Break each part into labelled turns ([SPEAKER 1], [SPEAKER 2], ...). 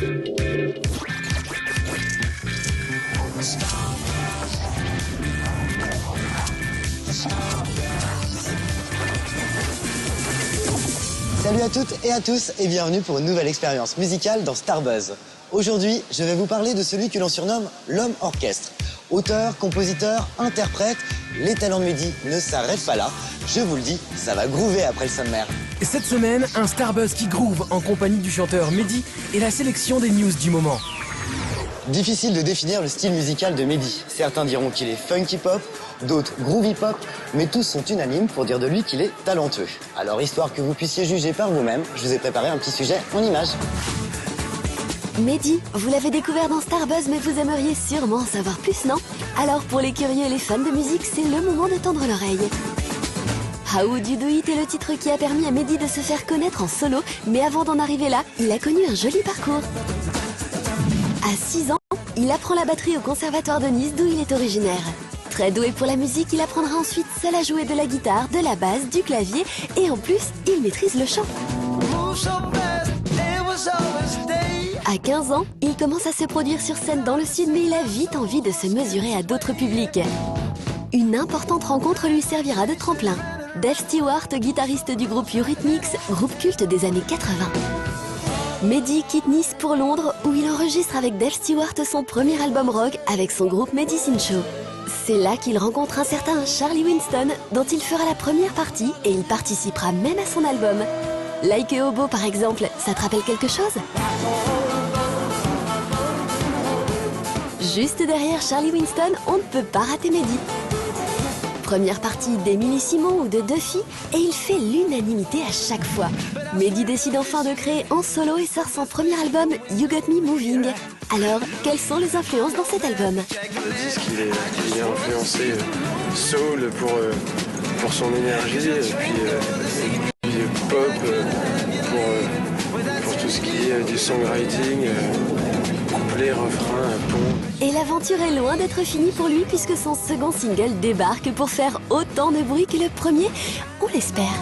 [SPEAKER 1] Salut à toutes et à tous et bienvenue pour une nouvelle expérience musicale dans Starbuzz. Aujourd'hui, je vais vous parler de celui que l'on surnomme l'homme orchestre. Auteur, compositeur, interprète, les talents de Mehdi ne s'arrêtent pas là. Je vous le dis, ça va groover après le sommaire.
[SPEAKER 2] Cette semaine, un Starbuzz qui groove en compagnie du chanteur Mehdi et la sélection des news du moment.
[SPEAKER 1] Difficile de définir le style musical de Mehdi. Certains diront qu'il est funky pop, d'autres groovy pop, mais tous sont unanimes pour dire de lui qu'il est talentueux. Alors, histoire que vous puissiez juger par vous-même, je vous ai préparé un petit sujet en images.
[SPEAKER 3] Mehdi, vous l'avez découvert dans Starbuzz, mais vous aimeriez sûrement en savoir plus, non? Alors, pour les curieux et les fans de musique, c'est le moment de tendre l'oreille. How Would You Do It est le titre qui a permis à Mehdi de se faire connaître en solo, mais avant d'en arriver là, il a connu un joli parcours. À 6 ans, il apprend la batterie au conservatoire de Nice, d'où il est originaire. Très doué pour la musique, il apprendra ensuite seul à jouer de la guitare, de la basse, du clavier, et en plus, il maîtrise le chant. À 15 ans, il commence à se produire sur scène dans le Sud, mais il a vite envie de se mesurer à d'autres publics. Une importante rencontre lui servira de tremplin. Dave Stewart, guitariste du groupe Eurythmics, groupe culte des années 80. Mehdi quitte Nice pour Londres, où il enregistre avec Dave Stewart son premier album rock avec son groupe Medicine Show. C'est là qu'il rencontre un certain Charlie Winston, dont il fera la première partie et il participera même à son album. Like a Hobo par exemple, ça te rappelle quelque chose? Juste derrière Charlie Winston, on ne peut pas rater Mehdi. Première partie d'Émilie Simon ou de Duffy, et il fait l'unanimité à chaque fois. Mehdi décide enfin de créer en solo et sort son premier album You Got Me Moving. Alors, quelles sont les influences dans cet album?
[SPEAKER 4] C'est ce qu'il est influencé soul pour son énergie, et puis pop pour tout ce qui est du songwriting, couplets, refrains, pont.
[SPEAKER 3] Et l'aventure est loin d'être finie pour lui puisque son second single débarque pour faire autant de bruit que le premier, on l'espère.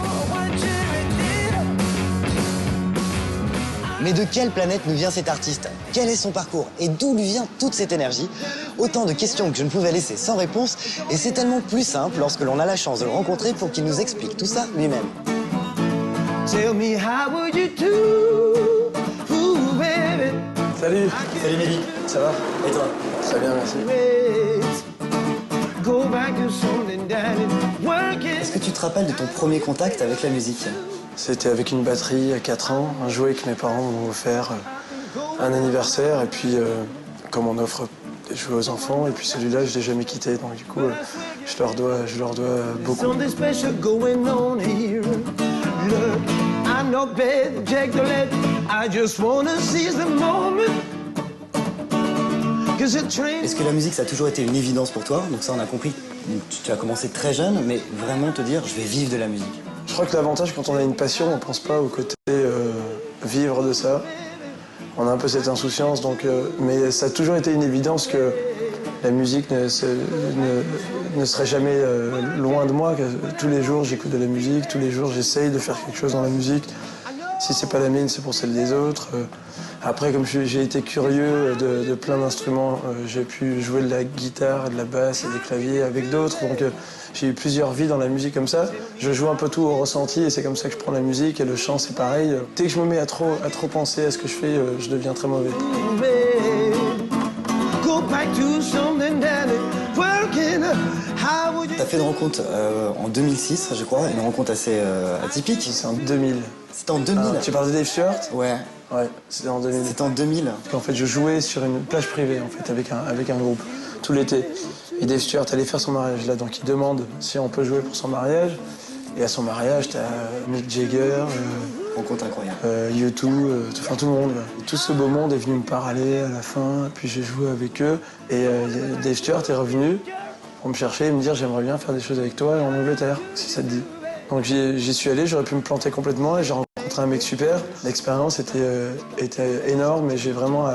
[SPEAKER 1] Mais de quelle planète nous vient cet artiste? Quel est son parcours? Et d'où lui vient toute cette énergie? Autant de questions que je ne pouvais laisser sans réponse, et c'est tellement plus simple lorsque l'on a la chance de le rencontrer pour qu'il nous explique tout ça lui-même.
[SPEAKER 5] Tell me how would you do? Ooh, baby.
[SPEAKER 4] Salut.
[SPEAKER 1] Salut Mehdi, ça va? Et toi?
[SPEAKER 4] Très bien, merci.
[SPEAKER 5] Go back to something that is working.
[SPEAKER 1] Est-ce que tu te rappelles de ton premier contact avec la musique?
[SPEAKER 4] C'était avec une batterie à 4 ans, un jouet que mes parents m'ont offert un anniversaire, et puis comme on offre des jouets aux enfants, et puis celui-là je l'ai jamais quitté, donc du coup je leur dois beaucoup.
[SPEAKER 5] Something special going on here. Look, I'm not bad, Jack the Lead. I just wanna seize the moment.
[SPEAKER 1] Est-ce que la musique ça a toujours été une évidence pour toi? Donc ça on a compris, tu as commencé très jeune, mais vraiment te dire je vais vivre de la musique.
[SPEAKER 4] Je crois que l'avantage quand on a une passion, on pense pas au côté vivre de ça. On a un peu cette insouciance, donc, mais ça a toujours été une évidence que la musique ne serait jamais loin de moi. Tous les jours j'écoute de la musique, tous les jours j'essaye de faire quelque chose dans la musique. Si c'est pas la mienne, c'est pour celle des autres. Après, comme j'ai été curieux de plein d'instruments, j'ai pu jouer de la guitare, de la basse et des claviers avec d'autres. Donc j'ai eu plusieurs vies dans la musique comme ça. Je joue un peu tout au ressenti et c'est comme ça que je prends la musique. Et le chant, c'est pareil. Dès que je me mets à trop penser à ce que je fais, je deviens très mauvais.
[SPEAKER 1] T'as fait une rencontre en 2006, je crois, une rencontre assez atypique.
[SPEAKER 4] C'est en 2000.
[SPEAKER 1] C'était en 2000.
[SPEAKER 4] Tu parles de Dave Stewart?
[SPEAKER 1] Ouais.
[SPEAKER 4] Ouais, c'était en 2000.
[SPEAKER 1] C'était en 2000.
[SPEAKER 4] En fait, je jouais sur une plage privée en fait avec un groupe tout l'été. Et Dave Stewart allait faire son mariage là, donc il demande si on peut jouer pour son mariage. Et à son mariage, t'as Mick Jagger,
[SPEAKER 1] rencontre incroyable.
[SPEAKER 4] U2, enfin tout le monde. Et tout ce beau monde est venu me parler à la fin. Puis j'ai joué avec eux. Et Dave Stewart est revenu pour me chercher et me dire j'aimerais bien faire des choses avec toi en Angleterre, si ça te dit. Donc j'y suis allé, j'aurais pu me planter complètement et j'ai rencontré un mec super. L'expérience était énorme et j'ai vraiment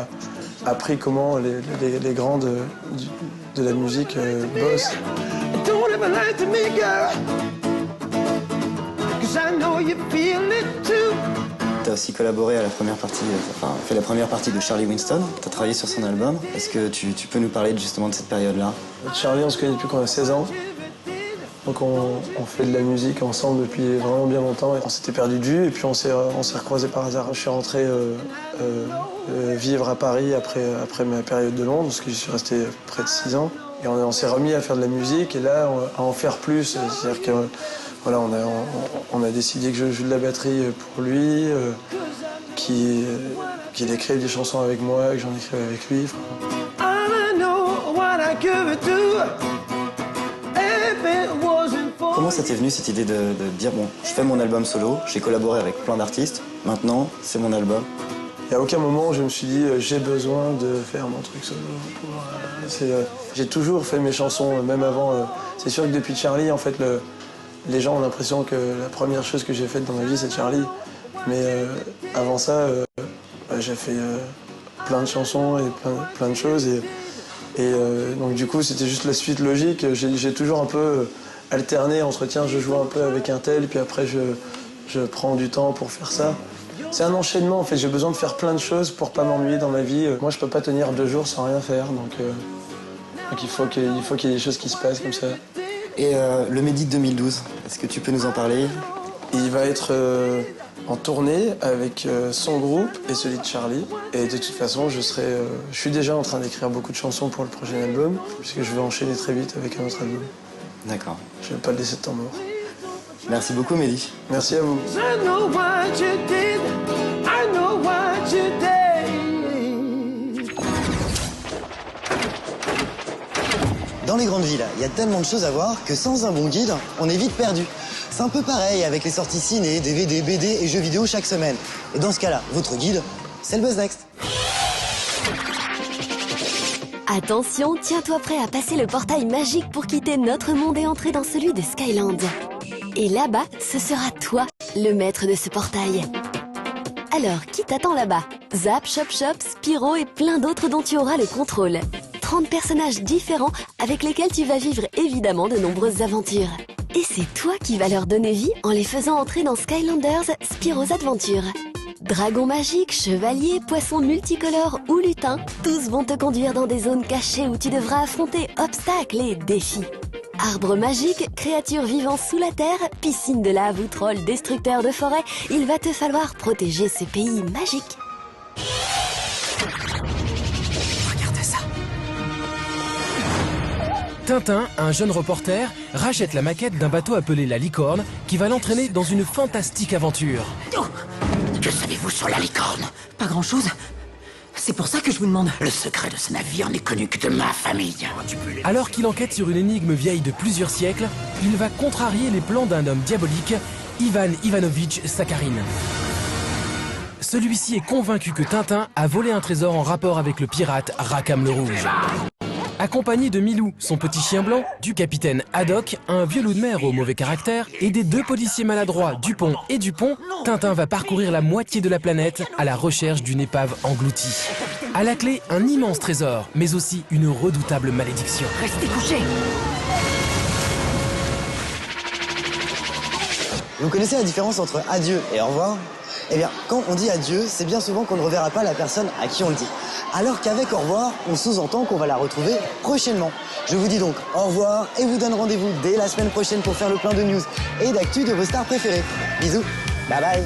[SPEAKER 4] appris comment les grands de la musique bossent.
[SPEAKER 5] Don't ever lie to me, girl. 'Cause I know you feel it too.
[SPEAKER 1] Tu as aussi collaboré à la première partie, enfin, fait la première partie de Charlie Winston. Tu as travaillé sur son album. Est-ce que tu peux nous parler justement de cette période-là?
[SPEAKER 4] Charlie, on se connaît depuis qu'on a 16 ans. Donc on fait de la musique ensemble depuis vraiment bien longtemps. On s'était perdu de vue et puis on s'est recroisés par hasard. Je suis rentré vivre à Paris après ma période de Londres, parce que j'y suis resté près de 6 ans. Et on s'est remis à faire de la musique et là, à en faire plus. C'est-à-dire que voilà, on a décidé que je joue de la batterie pour lui, qu'il écrive des chansons avec moi, que j'en écrive avec lui.
[SPEAKER 1] Comment ça t'est venu cette idée de dire bon, je fais mon album solo, j'ai collaboré avec plein d'artistes, maintenant c'est mon album?
[SPEAKER 4] Il n'y a aucun moment où je me suis dit j'ai besoin de faire mon truc solo. J'ai toujours fait mes chansons, même avant. C'est sûr que depuis Charlie, en fait, les gens ont l'impression que la première chose que j'ai faite dans ma vie, c'est Charlie. Mais avant ça, j'ai fait plein de chansons et plein de choses. Donc du coup, c'était juste la suite logique. J'ai toujours un peu alterné entre tiens, je joue un peu avec un tel, puis après je prends du temps pour faire ça. C'est un enchaînement, en fait. J'ai besoin de faire plein de choses pour pas m'ennuyer dans ma vie. Moi, je peux pas tenir 2 jours sans rien faire, donc il faut qu'il y ait des choses qui se passent comme ça.
[SPEAKER 1] Et le Mehdi de 2012, est-ce que tu peux nous en parler?
[SPEAKER 4] Il va être en tournée avec son groupe et celui de Charlie. Et de toute façon, je suis déjà en train d'écrire beaucoup de chansons pour le prochain album, puisque je vais enchaîner très vite avec un autre album.
[SPEAKER 1] D'accord.
[SPEAKER 4] Je vais pas le laisser de temps mort.
[SPEAKER 1] Merci beaucoup, Mehdi.
[SPEAKER 4] Merci à vous.
[SPEAKER 1] Dans les grandes villes, il y a tellement de choses à voir que sans un bon guide, on est vite perdu. C'est un peu pareil avec les sorties ciné, DVD, BD et jeux vidéo chaque semaine. Et dans ce cas-là, votre guide, c'est le Buzz Next.
[SPEAKER 3] Attention, tiens-toi prêt à passer le portail magique pour quitter notre monde et entrer dans celui de Skyland. Et là-bas, ce sera toi, le maître de ce portail. Alors, qui t'attend là-bas? Zap, Chop Chop, Spyro et plein d'autres dont tu auras le contrôle. 30 personnages différents avec lesquels tu vas vivre évidemment de nombreuses aventures. Et c'est toi qui vas leur donner vie en les faisant entrer dans Skylanders Spyro's Adventure. Dragons magiques, chevaliers, poissons multicolores ou lutins, tous vont te conduire dans des zones cachées où tu devras affronter obstacles et défis. Arbres magiques, créatures vivant sous la terre, piscines de lave ou trolls destructeurs de forêt, il va te falloir protéger ce pays magique.
[SPEAKER 2] Regarde ça. Tintin, un jeune reporter, rachète la maquette d'un bateau appelé la Licorne qui va l'entraîner dans une fantastique aventure.
[SPEAKER 6] Oh, que savez-vous sur la licorne? Pas grand-chose. C'est pour ça que je vous demande. Le secret de ce navire n'est connu que de ma famille.
[SPEAKER 2] Alors qu'il enquête sur une énigme vieille de plusieurs siècles, il va contrarier les plans d'un homme diabolique, Ivan Ivanovitch Sakharine. Celui-ci est convaincu que Tintin a volé un trésor en rapport avec le pirate Rackham le Rouge. Accompagné de Milou, son petit chien blanc, du capitaine Haddock, un vieux loup de mer au mauvais caractère, et des 2 policiers maladroits, Dupont et Dupont, Tintin va parcourir la moitié de la planète à la recherche d'une épave engloutie. À la clé, un immense trésor, mais aussi une redoutable malédiction.
[SPEAKER 6] Restez couchés.
[SPEAKER 1] Vous connaissez la différence entre adieu et au revoir? Eh bien, quand on dit adieu, c'est bien souvent qu'on ne reverra pas la personne à qui on le dit. Alors qu'avec au revoir, on sous-entend qu'on va la retrouver prochainement. Je vous dis donc au revoir et vous donne rendez-vous dès la semaine prochaine pour faire le plein de news et d'actu de vos stars préférées. Bisous, bye bye.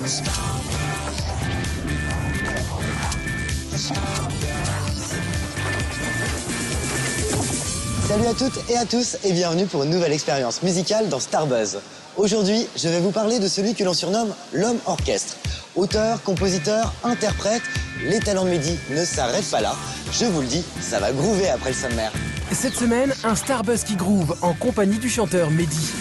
[SPEAKER 1] Salut à toutes et à tous et bienvenue pour une nouvelle expérience musicale dans Starbuzz. Aujourd'hui, je vais vous parler de celui que l'on surnomme l'homme orchestre. Auteur, compositeur, interprète, les talents de Mehdi ne s'arrêtent pas là. Je vous le dis, ça va groover après le sommaire.
[SPEAKER 2] Cette semaine, un Starbuzz qui groove en compagnie du chanteur Mehdi.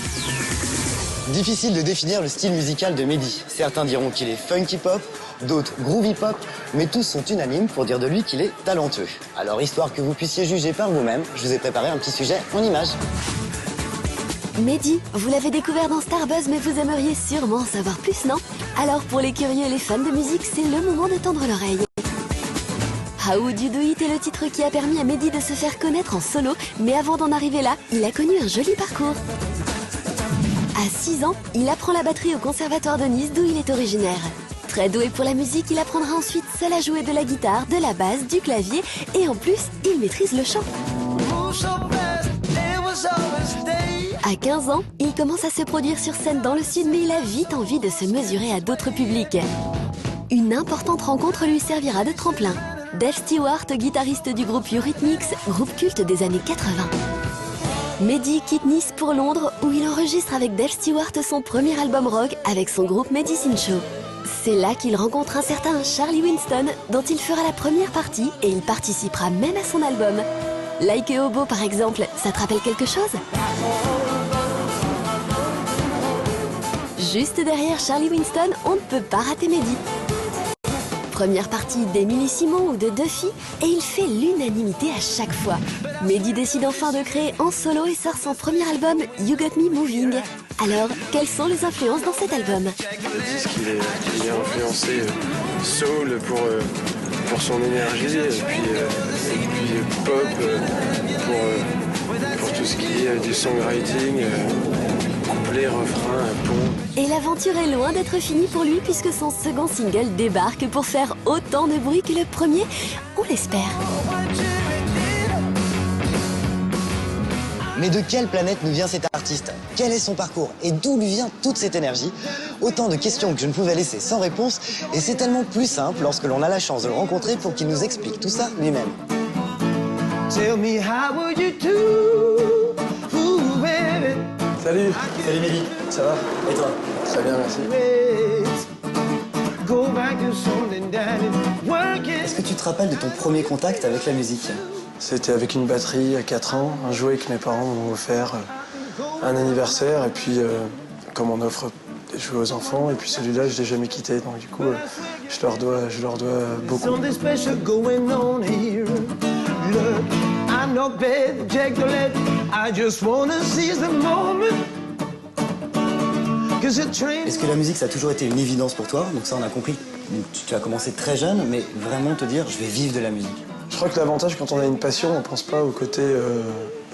[SPEAKER 1] Difficile de définir le style musical de Mehdi. Certains diront qu'il est funky pop, d'autres groovy pop, mais tous sont unanimes pour dire de lui qu'il est talentueux. Alors, histoire que vous puissiez juger par vous-même, je vous ai préparé un petit sujet en images.
[SPEAKER 3] Mehdi, vous l'avez découvert dans Starbuzz, mais vous aimeriez sûrement en savoir plus, non? Alors pour les curieux et les fans de musique, c'est le moment de tendre l'oreille. How Would You Do It est le titre qui a permis à Mehdi de se faire connaître en solo, mais avant d'en arriver là, il a connu un joli parcours. À 6 ans, il apprend la batterie au conservatoire de Nice, d'où il est originaire. Très doué pour la musique, il apprendra ensuite seul à jouer de la guitare, de la basse, du clavier, et en plus, il maîtrise le chant. À 15 ans, il commence à se produire sur scène dans le Sud, mais il a vite envie de se mesurer à d'autres publics. Une importante rencontre lui servira de tremplin. Dave Stewart, guitariste du groupe Eurythmics, groupe culte des années 80. Mehdi quitte Nice pour Londres, où il enregistre avec Dave Stewart son premier album rock avec son groupe Medicine Show. C'est là qu'il rencontre un certain Charlie Winston, dont il fera la première partie et il participera même à son album. Like a Hobo par exemple, ça te rappelle quelque chose? Juste derrière Charlie Winston, on ne peut pas rater Mehdi. Première partie d'Émilie Simon ou de Duffy, et il fait l'unanimité à chaque fois. Mehdi décide enfin de créer en solo et sort son premier album You Got Me Moving. Alors, quelles sont les influences dans cet album?
[SPEAKER 4] Le disque, il est influencé soul pour son énergie, et puis pop pour tout ce qui est du songwriting, couplet, refrain, pont.
[SPEAKER 3] Et l'aventure est loin d'être finie pour lui puisque son second single débarque pour faire autant de bruit que le premier, on l'espère.
[SPEAKER 1] Mais de quelle planète nous vient cet artiste? Quel est son parcours? Et d'où lui vient toute cette énergie? Autant de questions que je ne pouvais laisser sans réponse, et c'est tellement plus simple lorsque l'on a la chance de le rencontrer pour qu'il nous explique tout ça lui-même.
[SPEAKER 5] Tell me how would you do? Ooh, baby.
[SPEAKER 4] Salut.
[SPEAKER 1] Salut Mehdi, ça va? Et toi?
[SPEAKER 4] Très bien, merci.
[SPEAKER 5] Go back to something that is working.
[SPEAKER 1] Est-ce que tu te rappelles de ton premier contact avec la musique?
[SPEAKER 4] C'était avec une batterie à 4 ans, un jouet que mes parents m'ont offert un anniversaire, et puis comme on offre des jouets aux enfants, et puis celui-là je l'ai jamais quitté, donc du coup je leur dois beaucoup.
[SPEAKER 5] Something special going on here. Look, I'm not bad, Jack the Lead. I just wanna seize the moment.
[SPEAKER 1] Est-ce que la musique ça a toujours été une évidence pour toi? Donc ça on a compris, tu as commencé très jeune, mais vraiment te dire je vais vivre de la musique.
[SPEAKER 4] Je crois que l'avantage quand on a une passion, on pense pas au côté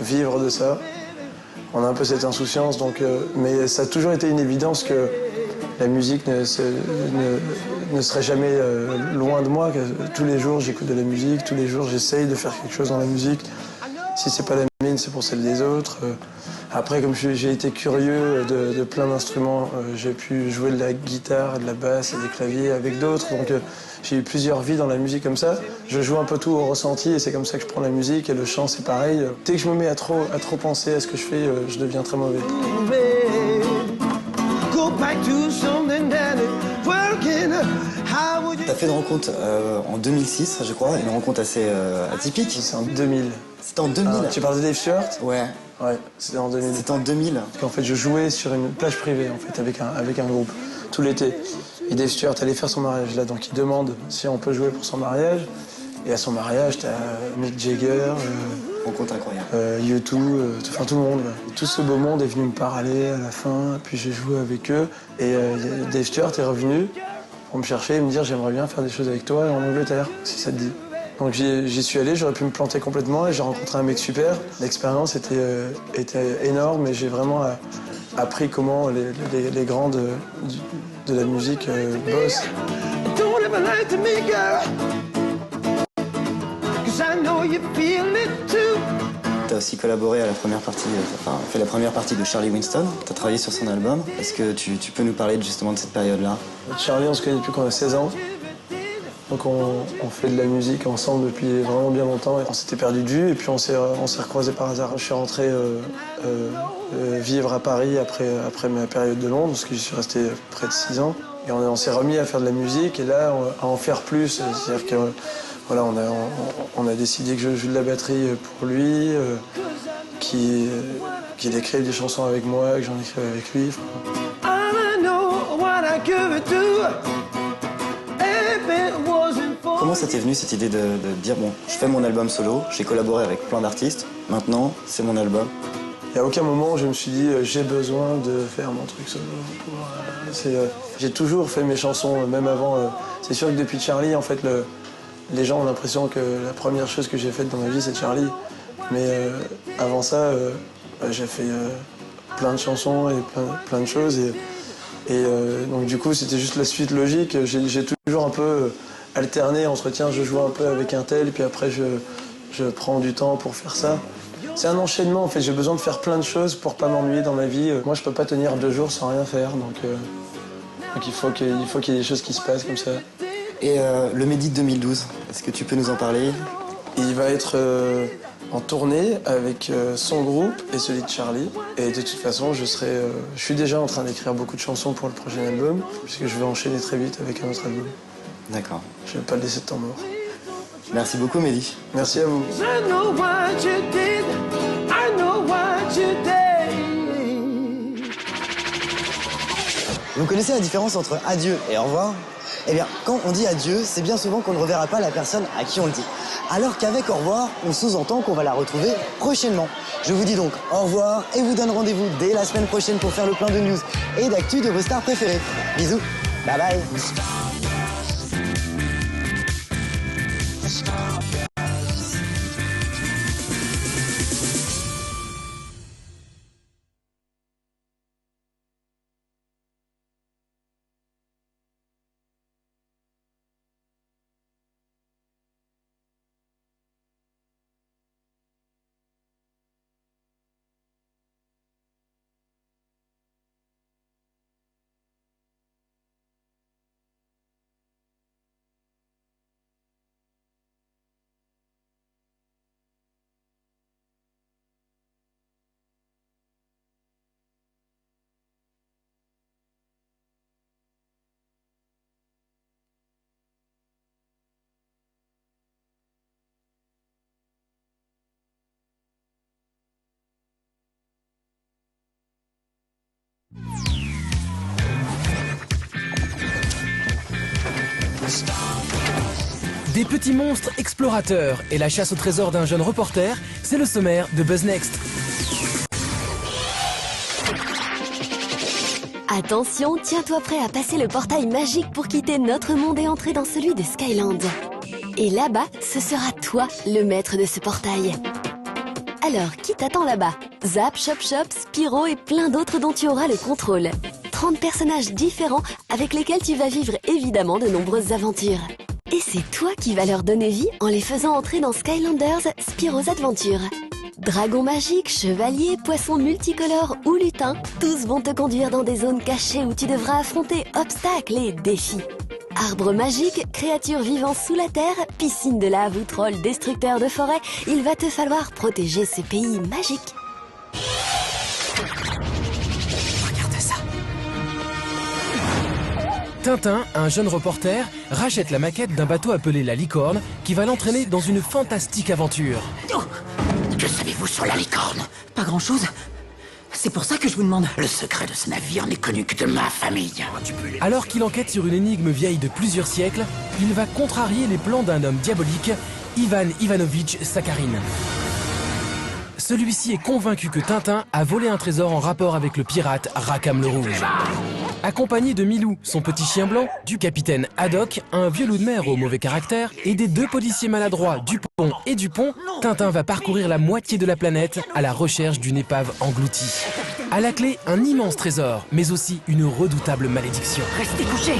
[SPEAKER 4] vivre de ça. On a un peu cette insouciance, donc, mais ça a toujours été une évidence que la musique ne serait jamais loin de moi. Que tous les jours j'écoute de la musique, tous les jours j'essaye de faire quelque chose dans la musique. Si c'est pas la mienne, c'est pour celle des autres. Après, comme j'ai été curieux de plein d'instruments, j'ai pu jouer de la guitare, de la basse et des claviers avec d'autres. Donc j'ai eu plusieurs vies dans la musique comme ça. Je joue un peu tout au ressenti et c'est comme ça que je prends la musique. Et le chant, c'est pareil. Dès que je me mets à trop penser à ce que je fais, je deviens très mauvais.
[SPEAKER 1] T'as fait une rencontre en 2006, je crois, une rencontre assez atypique.
[SPEAKER 4] C'est en 2000.
[SPEAKER 1] C'était en 2000.
[SPEAKER 4] Tu parles de Dave Stewart?
[SPEAKER 1] Ouais.
[SPEAKER 4] Ouais, c'était en 2000.
[SPEAKER 1] C'était en 2000.
[SPEAKER 4] Parce qu'en fait, je jouais sur une plage privée en fait avec un groupe tout l'été. Et Dave Stewart allait faire son mariage là, donc il demande si on peut jouer pour son mariage. Et à son mariage, t'as Mick Jagger,
[SPEAKER 1] rencontre incroyable.
[SPEAKER 4] U2, enfin tout le monde. Et tout ce beau monde est venu me parler à la fin. Puis j'ai joué avec eux. Et Dave Stewart est revenu pour me chercher et me dire j'aimerais bien faire des choses avec toi en Angleterre, si ça te dit. Donc j'y suis allé, j'aurais pu me planter complètement et j'ai rencontré un mec super. L'expérience était énorme et j'ai vraiment appris comment les grands de la musique bossent.
[SPEAKER 5] Don't ever lie to me, girl. 'Cause I know you feel it too.
[SPEAKER 1] Tu as aussi collaboré à la première partie, fait la première partie de Charlie Winston. Tu as travaillé sur son album. Est-ce que tu peux nous parler justement de cette période-là?
[SPEAKER 4] Charlie, on se connaît depuis qu'on a 16 ans. Donc on fait de la musique ensemble depuis vraiment bien longtemps. On s'était perdu de vue et puis on s'est recroisés par hasard. Je suis rentré vivre à Paris après ma période de Londres, parce que j'y suis resté près de 6 ans. Et on s'est remis à faire de la musique et là à en faire plus. C'est-à-dire que voilà, on a décidé que je joue de la batterie pour lui, qu'il écrive des chansons avec moi, que j'en écrive avec lui.
[SPEAKER 1] Comment ça t'est venu cette idée de dire bon, je fais mon album solo, j'ai collaboré avec plein d'artistes, maintenant c'est mon album?
[SPEAKER 4] Il n'y a aucun moment où je me suis dit j'ai besoin de faire mon truc solo. J'ai toujours fait mes chansons, même avant. C'est sûr que depuis Charlie, en fait, les gens ont l'impression que la première chose que j'ai faite dans ma vie, c'est Charlie. Mais avant ça, j'ai fait plein de chansons et plein de choses. Donc du coup, c'était juste la suite logique. J'ai toujours un peu alterné entre tiens, je joue un peu avec un tel, puis après je prends du temps pour faire ça. C'est un enchaînement, en fait. J'ai besoin de faire plein de choses pour pas m'ennuyer dans ma vie. Moi, je peux pas tenir 2 jours sans rien faire, donc il faut qu'il y ait des choses qui se passent comme ça.
[SPEAKER 1] Et le Mehdi de 2012, est-ce que tu peux nous en parler?
[SPEAKER 4] Il va être en tournée avec son groupe et celui de Charlie. Et de toute façon, je suis déjà en train d'écrire beaucoup de chansons pour le prochain album, puisque je vais enchaîner très vite avec un autre album.
[SPEAKER 1] D'accord.
[SPEAKER 4] Je vais pas le laisser de temps mort.
[SPEAKER 1] Merci beaucoup, Mehdi.
[SPEAKER 4] Merci à vous.
[SPEAKER 1] Vous connaissez la différence entre adieu et au revoir? Eh bien, quand on dit adieu, c'est bien souvent qu'on ne reverra pas la personne à qui on le dit. Alors qu'avec au revoir, on sous-entend qu'on va la retrouver prochainement. Je vous dis donc au revoir et vous donne rendez-vous dès la semaine prochaine pour faire le plein de news et d'actu de vos stars préférées. Bisous, bye bye.
[SPEAKER 2] Des petits monstres explorateurs et la chasse au trésor d'un jeune reporter, c'est le sommaire de Buzz Next.
[SPEAKER 3] Attention, tiens-toi prêt à passer le portail magique pour quitter notre monde et entrer dans celui de Skyland. Et là-bas, ce sera toi le maître de ce portail. Alors, qui t'attend là-bas? Zap, Chop Chop, Spyro et plein d'autres dont tu auras le contrôle. 30 personnages différents avec lesquels tu vas vivre évidemment de nombreuses aventures. Et c'est toi qui vas leur donner vie en les faisant entrer dans Skylanders Spyro's Adventure. Dragons magiques, chevaliers, poissons multicolores ou lutins, tous vont te conduire dans des zones cachées où tu devras affronter obstacles et défis. Arbres magiques, créatures vivant sous la terre, piscines de lave ou trolls destructeurs de forêt, il va te falloir protéger ce pays magique.
[SPEAKER 6] Regarde ça.
[SPEAKER 2] Tintin, un jeune reporter, rachète la maquette d'un bateau appelé la Licorne qui va l'entraîner dans une fantastique aventure.
[SPEAKER 6] Oh, que savez-vous sur la licorne? Pas grand-chose. C'est pour ça que je vous demande. Le secret de ce navire n'est connu que de ma famille.
[SPEAKER 2] Alors qu'il enquête sur une énigme vieille de plusieurs siècles, il va contrarier les plans d'un homme diabolique, Ivan Ivanovitch Sakharine. Celui-ci est convaincu que Tintin a volé un trésor en rapport avec le pirate Rackham le Rouge. Accompagné de Milou, son petit chien blanc, du capitaine Haddock, un vieux loup de mer au mauvais caractère, et des 2 policiers maladroits, Dupont et Dupont, Tintin va parcourir la moitié de la planète à la recherche d'une épave engloutie. À la clé, un immense trésor, mais aussi une redoutable malédiction.
[SPEAKER 6] Restez couchés.